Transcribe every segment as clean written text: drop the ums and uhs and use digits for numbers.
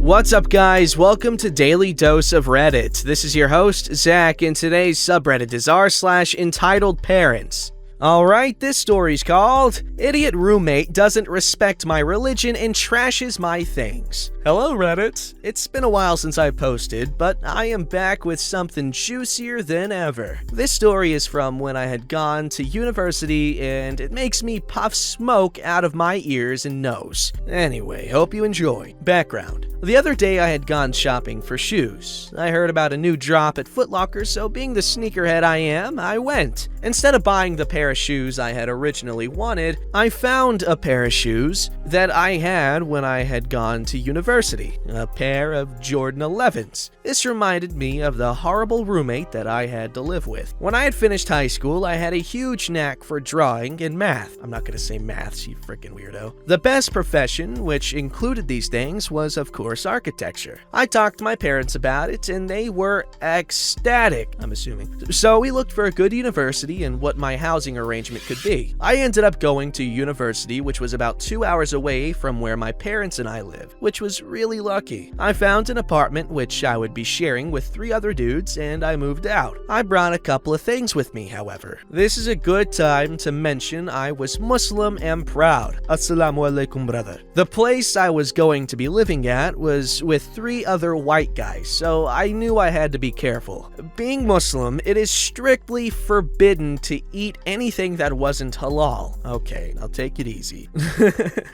What's up, guys? Welcome to Daily Dose of Reddit. This is your host, Zach, and today's subreddit is r/EntitledParents. Alright, this story's called Idiot Roommate Doesn't Respect My Religion and Trashes My Things. Hello, Reddit. It's been a while since I posted, but I am back with something juicier than ever. This story is from when I had gone to university, and it makes me puff smoke out of my ears and nose. Anyway, hope you enjoy. Background. The other day I had gone shopping for shoes. I heard about a new drop at Foot Locker, so being the sneakerhead I am, I went. Instead of buying the pair of shoes I had originally wanted, I found a pair of shoes that I had when I had gone to university. A pair of Jordan 11s. This reminded me of the horrible roommate that I had to live with. When I had finished high school, I had a huge knack for drawing and math. I'm not gonna say maths, you freaking weirdo. The best profession, which included these things, was of course architecture. I talked to my parents about it, and they were ecstatic, I'm assuming. So we looked for a good university and what my housing arrangement could be. I ended up going to university, which was about 2 hours away from where my parents and I live, which was really lucky. I found an apartment which I would be sharing with 3 other dudes, and I moved out. I brought a couple of things with me, however. This is a good time to mention I was Muslim and proud. Assalamu alaikum, brother. The place I was going to be living at was with 3 other white guys, so I knew I had to be careful. Being Muslim, it is strictly forbidden to eat anything that wasn't halal. Okay, I'll take it easy.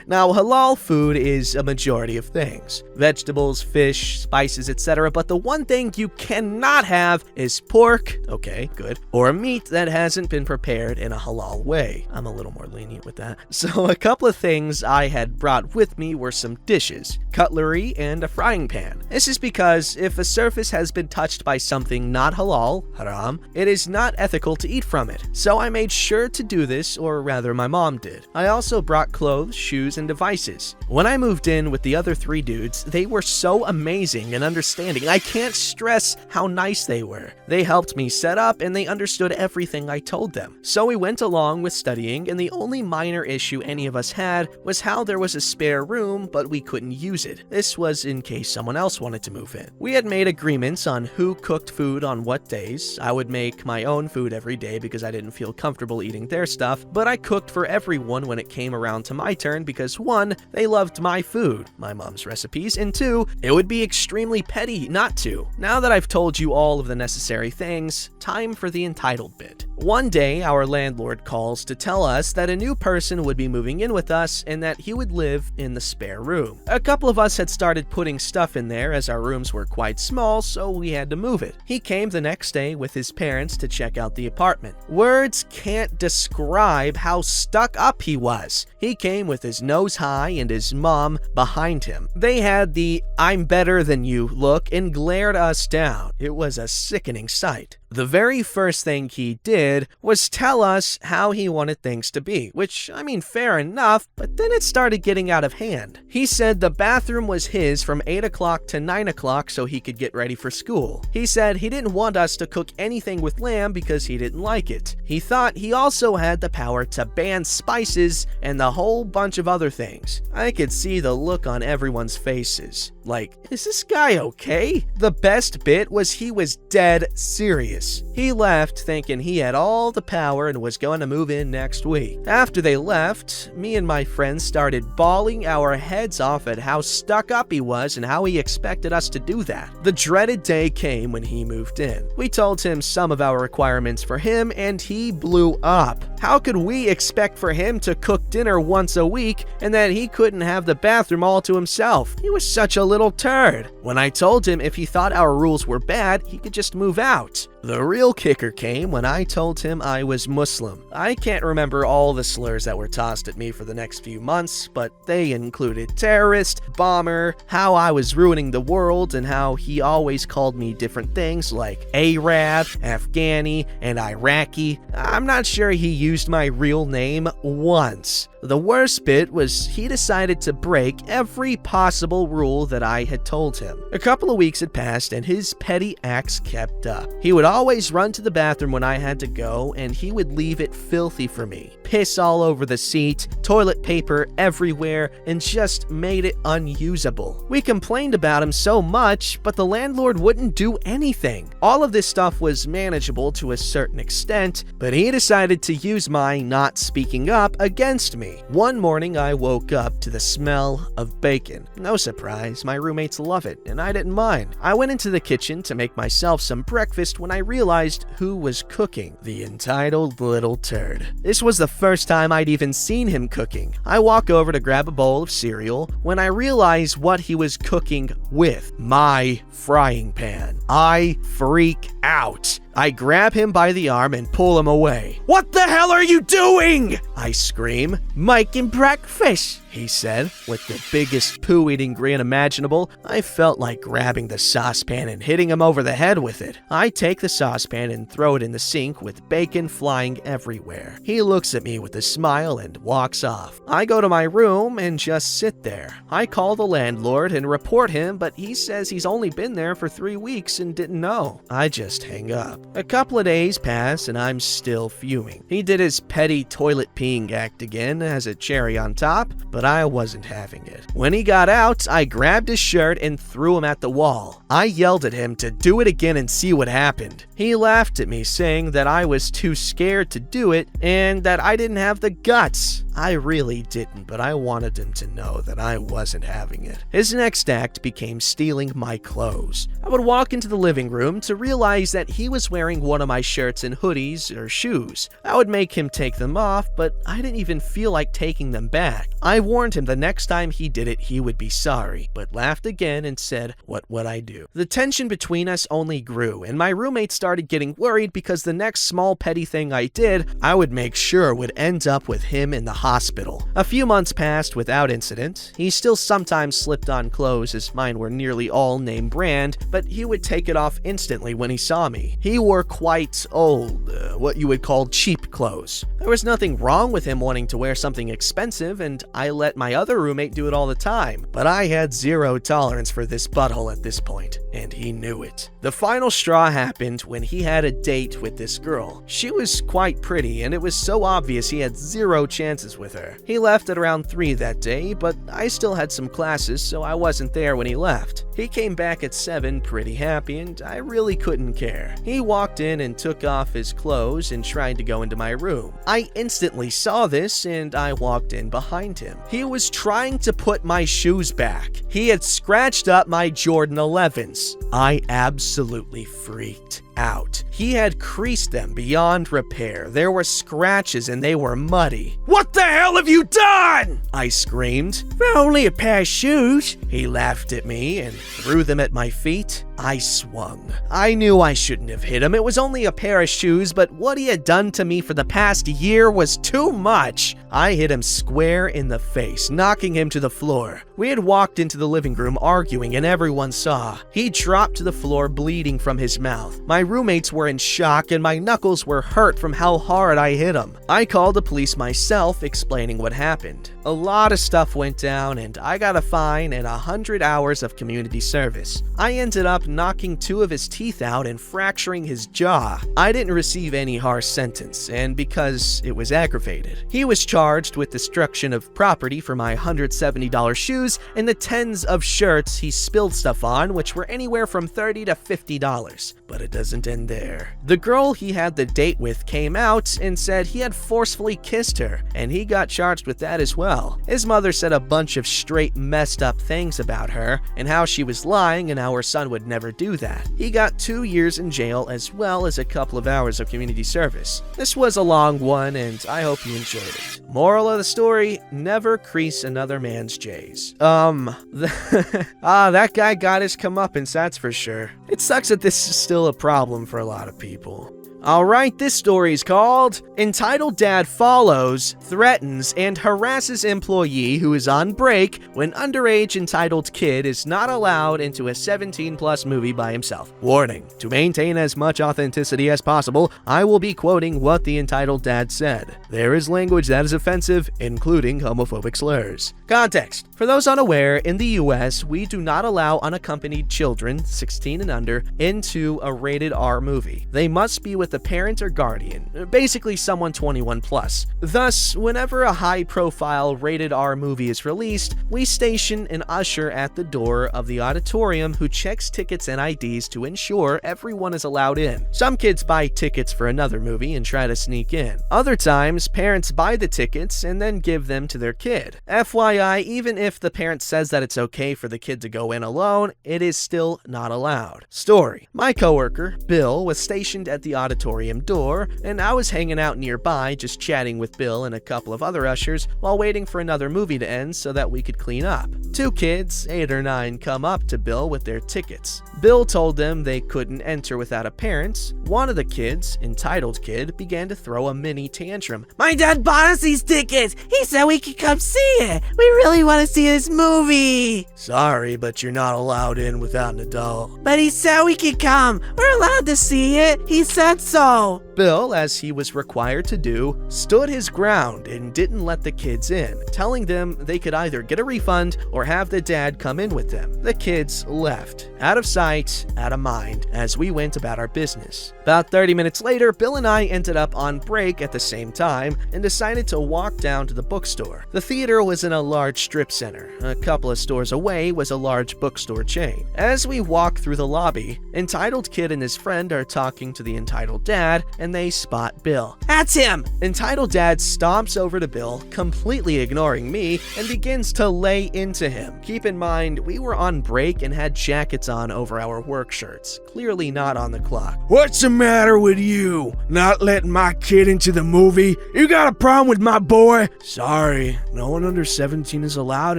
Now, halal food is a majority of things. Vegetables, fish, spices, etc. But the one thing you cannot have is pork, okay, good, or meat that hasn't been prepared in a halal way. I'm a little more lenient with that. So a couple of things I had brought with me were some dishes, cutlery, and a frying pan. This is because if a surface has been touched by something not halal, haram, it is not ethical to eat from it. So I made sure to do this, or rather my mom did. I also brought clothes, shoes, and devices. When I moved in with the other 3 dudes, they were so amazing and understanding. I can't stress how nice they were. They helped me set up, and they understood everything I told them. So we went along with studying, and the only minor issue any of us had was how there was a spare room, but we couldn't use it. This was in case someone else wanted to move in. We had made agreements on who cooked food on what days. I would make my own food every day because I didn't feel comfortable eating their stuff, but I cooked for everyone when it came around to my turn because 1, they loved my food, my mom's recipes, and 2, it would be extremely petty not to. Now that I've told you all of the necessary things, time for the entitled bit. One day, our landlord calls to tell us that a new person would be moving in with us and that he would live in the spare room. A couple of us had started putting stuff in there as our rooms were quite small, so we had to move it. He came the next day with his parents to check out the apartment. Words can't describe how stuck up he was. He came with his nose high and his mom behind him. They had the "I'm better than you" look and glared us down. It was a sickening sight. The very first thing he did was tell us how he wanted things to be, which, I mean, fair enough, but then it started getting out of hand. He said the bathroom was his from 8 o'clock to 9 o'clock so he could get ready for school. He said he didn't want us to cook anything with lamb because he didn't like it. He thought he also had the power to ban spices and a whole bunch of other things. I could see the look on everyone's faces. Like, is this guy okay? The best bit was he was dead serious. He left thinking he had all the power and was going to move in next week. After they left, me and my friends started bawling our heads off at how stuck up he was and how he expected us to do that. The dreaded day came when he moved in. We told him some of our requirements for him, and he blew up. How could we expect for him to cook dinner once a week and that he couldn't have the bathroom all to himself? He was such a little turd. When I told him if he thought our rules were bad, he could just move out. The real kicker came when I told him I was Muslim. I can't remember all the slurs that were tossed at me for the next few months, but they included terrorist, bomber, how I was ruining the world, and how he always called me different things like Arab, Afghani, and Iraqi. I'm not sure he used my real name once. The worst bit was he decided to break every possible rule that I had told him. A couple of weeks had passed and his petty acts kept up. He would always run to the bathroom when I had to go, and he would leave it filthy for me. piss all over the seat, toilet paper everywhere, and just made it unusable. We complained about him so much, but the landlord wouldn't do anything. All of this stuff was manageable to a certain extent, but he decided to use my not speaking up against me. One morning, I woke up to the smell of bacon. No surprise, my roommates love it, and I didn't mind. I went into the kitchen to make myself some breakfast when I realized who was cooking. The entitled little turd. This was the first time I'd even seen him cooking. I walk over to grab a bowl of cereal when I realize what he was cooking with. My frying pan. I freak out. I grab him by the arm and pull him away. "What the hell are you doing?" I scream. "Making breakfast," he said, with the biggest poo-eating grin imaginable. I felt like grabbing the saucepan and hitting him over the head with it. I take the saucepan and throw it in the sink with bacon flying everywhere. He looks at me with a smile and walks off. I go to my room and just sit there. I call the landlord and report him, but he says he's only been there for 3 weeks and didn't know. I just hang up. A couple of days pass and I'm still fuming. He did his petty toilet peeing act again as a cherry on top, but I wasn't having it. When he got out, I grabbed his shirt and threw him at the wall. I yelled at him to do it again and see what happened. He laughed at me, saying that I was too scared to do it and that I didn't have the guts. I really didn't, but I wanted him to know that I wasn't having it. His next act became stealing my clothes. I would walk into the living room to realize that he was wearing one of my shirts and hoodies or shoes. I would make him take them off, but I didn't even feel like taking them back. I warned him the next time he did it, he would be sorry, but laughed again and said, "What would I do?" The tension between us only grew, and my roommate started getting worried because the next small petty thing I did, I would make sure would end up with him in the hospital. A few months passed without incident. He still sometimes slipped on clothes, as mine were nearly all name brand, but he would take it off instantly when he saw me. He wore quite old, what you would call cheap clothes. There was nothing wrong with him wanting to wear something expensive, and I let my other roommate do it all the time, but I had zero tolerance for this butthole at this point, and he knew it. The final straw happened when he had a date with this girl. She was quite pretty, and it was so obvious he had zero chances with her. He left at around 3 that day, but I still had some classes, so I wasn't there when he left. He came back at 7 pretty happy, and I really couldn't care. He walked in and took off his clothes and tried to go into my room. I instantly saw this, and I walked in behind him. He was trying to put my shoes back. He had scratched up my Jordan 11s. I absolutely freaked out. He had creased them beyond repair. There were scratches and they were muddy. "What the hell have you done?" I screamed. "They're only a pair of shoes." He laughed at me and threw them at my feet. I swung. I knew I shouldn't have hit him. It was only a pair of shoes, but what he had done to me for the past year was too much. I hit him square in the face, knocking him to the floor. We had walked into the living room arguing and everyone saw. He dropped to the floor bleeding from his mouth. My roommates were in shock and my knuckles were hurt from how hard I hit him. I called the police myself, explaining what happened. A lot of stuff went down and I got a fine and 100 hours of community service. I ended up knocking 2 of his teeth out and fracturing his jaw. I didn't receive any harsh sentence, and because it was aggravated. He was charged with destruction of property for my $170 shoes and the tens of shirts he spilled stuff on, which were anywhere from $30 to $50. But it doesn't end there. The girl he had the date with came out and said he had forcefully kissed her, and he got charged with that as well. His mother said a bunch of straight messed up things about her, and how she was lying and how her son would never do that. He got 2 years in jail as well as a couple of hours of community service. This was a long one, and I hope you enjoyed it. Moral of the story, never crease another man's J's. That guy got his comeuppance, that's for sure. It sucks that this is still a problem for a lot of people. Alright, this story is called Entitled Dad Follows, Threatens, and Harasses Employee Who is on Break When Underage Entitled Kid is Not Allowed into a 17+ movie by himself. Warning, to maintain as much authenticity as possible, I will be quoting what the entitled dad said. There is language that is offensive, including homophobic slurs. Context. For those unaware, in the US, we do not allow unaccompanied children, 16 and under, into a rated R movie. They must be with with a parent or guardian, basically someone 21 plus. Thus, whenever a high-profile rated R movie is released, we station an usher at the door of the auditorium who checks tickets and IDs to ensure everyone is allowed in. Some kids buy tickets for another movie and try to sneak in. Other times, parents buy the tickets and then give them to their kid. FYI, even if the parent says that it's okay for the kid to go in alone, it is still not allowed. Story: my coworker, Bill, was stationed at the auditorium door, and I was hanging out nearby just chatting with Bill and a couple of other ushers while waiting for another movie to end so that we could clean up. Two kids, 8 or 9, come up to Bill with their tickets. Bill told them they couldn't enter without a parent. One of the kids, entitled kid, began to throw a mini tantrum. My dad bought us these tickets. He said we could come see it. We really want to see this movie. Sorry, but you're not allowed in without an adult. But he said we could come. We're allowed to see it. He said so. Bill, as he was required to do, stood his ground and didn't let the kids in, telling them they could either get a refund or have the dad come in with them. The kids left, out of sight, out of mind, as we went about our business. About 30 minutes later, Bill and I ended up on break at the same time and decided to walk down to the bookstore. The theater was in a large strip center. A couple of stores away was a large bookstore chain. As we walk through the lobby, Entitled Kid and his friend are talking to the Entitled Dad, and they spot Bill. That's him! Entitled Dad stomps over to Bill, completely ignoring me, and begins to lay into him. Keep in mind, we were on break and had jackets on over our work shirts, clearly not on the clock. What's the matter with you? Not letting my kid into the movie? You got a problem with my boy? Sorry, no one under 17 is allowed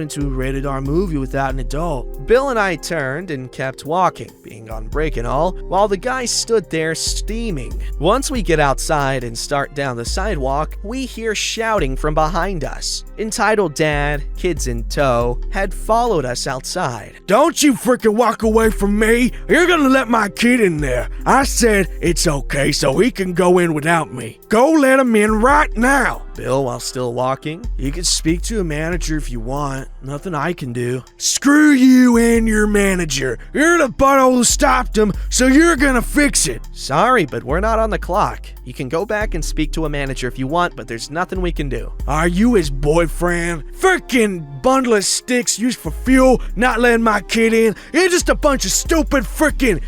into a rated R movie without an adult. Bill and I turned and kept walking, being on break and all, while the guy stood there steaming. Once we get outside and start down the sidewalk, we hear shouting from behind us. Entitled Dad, kids in tow, had followed us outside. Don't you freaking walk away from me! You're gonna let my kid in there. I said it's okay so he can go in without me. Go let him in right now! Bill, while still walking, You can speak to a manager if you want. Nothing I can do. Screw you and your manager. You're the butthole who stopped him, so you're gonna fix it. Sorry, but we're not on the clock. You can go back and speak to a manager if you want, but there's nothing we can do. Are you his boyfriend? Frickin' bundle of sticks used for fuel, not letting my kid in. You're just a bunch of stupid frickin'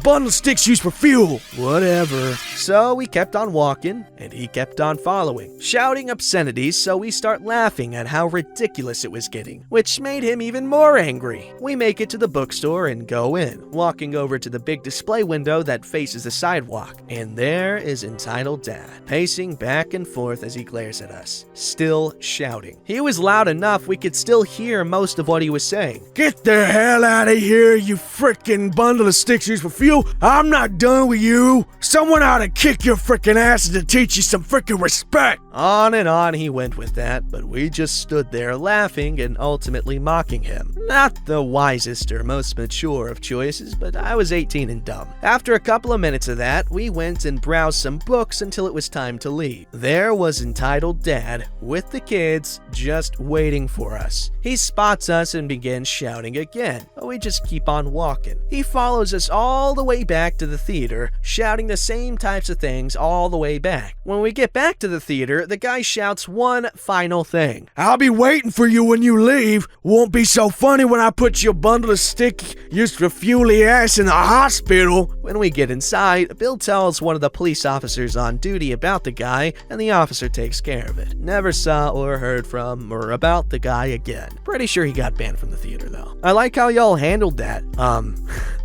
bundle of sticks used for fuel. Whatever. So we kept on walking, and he kept on following, shouting obscenities, so we start laughing at how ridiculous it was getting, which made him even more angry. We make it to the bookstore and go in, walking over to the big display window that faces the sidewalk, and there is Entitled Dad, pacing back and forth as he glares at us, still shouting. He was loud enough we could still hear most of what he was saying. Get the hell out of here, you frickin' bundle of sticks used for fuel. I'm not done with you. Someone ought to kick your frickin' asses to teach you some frickin' respect. On and on he went with that, but we just stood there laughing and ultimately mocking him. Not the wisest or most mature of choices, but I was 18 and dumb. After a couple of minutes of that, we went and browsed some books until it was time to leave. There was Entitled Dad with the kids just waiting for us. He spots us and begins shouting again, but we just keep on walking. He follows us all the way back to the theater, shouting the same types of things all the way back. When we get back to the theater, the guy shouts one final thing. I'll be waiting for you when you leave. Won't be so funny when I put your bundle of stick used for fuely ass in the hospital. When we get inside, Bill tells one of the police officers on duty about the guy, and the officer takes care of it. Never saw or heard from or about the guy again. Pretty sure he got banned from the theater though. I like how y'all handled that.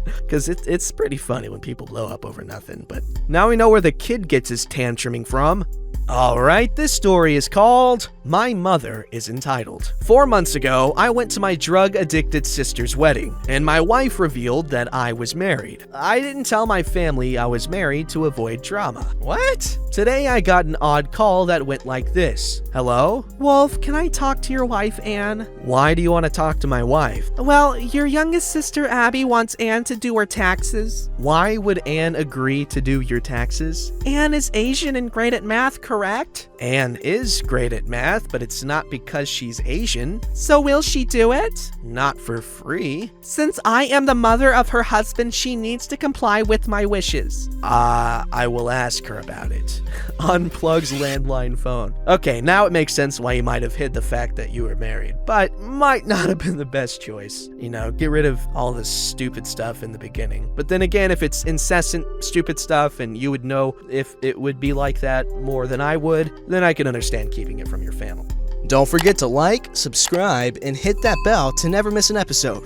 Because it's pretty funny when people blow up over nothing, but now we know where the kid gets his tantruming from. Alright, this story is called My Mother is Entitled. 4 months ago, I went to my drug-addicted sister's wedding, and my wife revealed that I was married. I didn't tell my family I was married to avoid drama. What? Today I got an odd call that went like this. Hello? Wolf, can I talk to your wife, Anne? Why do you want to talk to my wife? Well, your youngest sister, Abby, wants Anne to do her taxes. Why would Anne agree to do your taxes? Anne is Asian and great at math, correct? Anne is great at math, but it's not because she's Asian. So will she do it? Not for free. Since I am the mother of her husband, she needs to comply with my wishes. I will ask her about it. Unplugs landline phone. Okay, now it makes sense why you might have hid the fact that you were married, but might not have been the best choice. You know, get rid of all this stupid stuff in the beginning. But then again, if it's incessant stupid stuff and you would know if it would be like that more than I would, then I can understand keeping it from your family. Don't forget to like, subscribe, and hit that bell to never miss an episode.